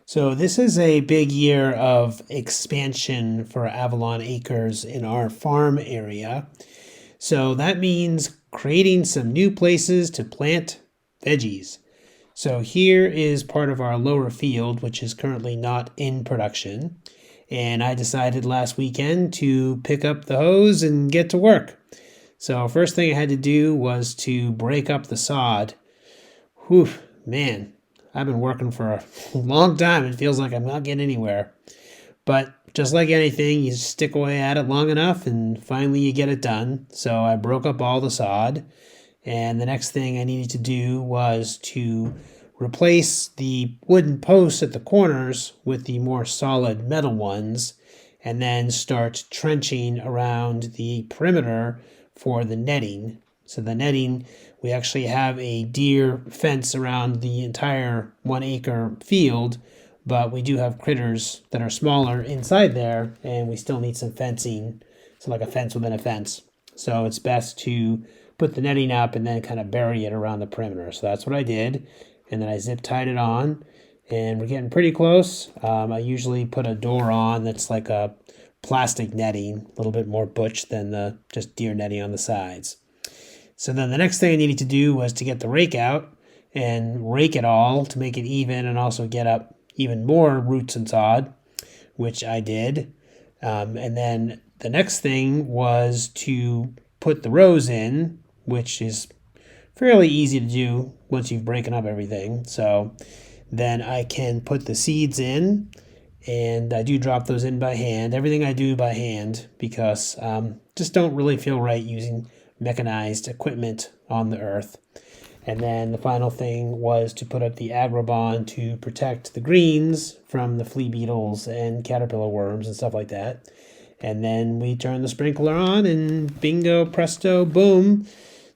So this is a big year of expansion for Avalon Acres in our farm area. So that means creating some new places to plant veggies. So here is part of our lower field, which is currently not in production. And I decided last weekend to pick up the hose and get to work. So first thing I had to do was to break up the sod. Whew, man, I've been working for a long time. It feels like I'm not getting anywhere. But just like anything, you stick away at it long enough and finally you get it done. So I broke up all the sod. And the next thing I needed to do was to replace the wooden posts at the corners with the more solid metal ones, and then start trenching around the perimeter for the netting. So the netting, we actually have a deer fence around the entire 1 acre field, but we do have critters that are smaller inside there, and we still need some fencing. So like a fence within a fence. So it's best to put the netting up and then kind of bury it around the perimeter. So that's what I did. And then I zip tied it on, and we're getting pretty close. I usually put a door on that's like a plastic netting, a little bit more butch than the just deer netting on the sides. So then the next thing I needed to do was to get the rake out and rake it all to make it even and also get up even more roots and sod, which I did. And then the next thing was to put the rows in, which is fairly easy to do once you've broken up everything. So then I can put the seeds in, and I do drop those in by hand. Everything I do by hand because just don't really feel right using mechanized equipment on the earth. And then the final thing was to put up the Agribon to protect the greens from the flea beetles and caterpillar worms and stuff like that. And then we turn the sprinkler on and bingo, presto, boom,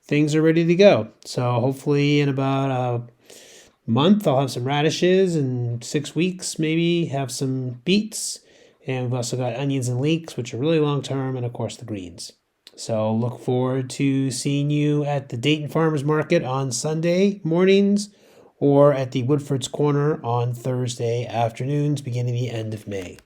things are ready to go. So hopefully in about a month, I'll have some radishes, and 6 weeks, maybe have some beets. And we've also got onions and leeks, which are really long term, and of course the greens. So look forward to seeing you at the Dayton Farmers Market on Sunday mornings or at the Woodford's Corner on Thursday afternoons beginning the end of May.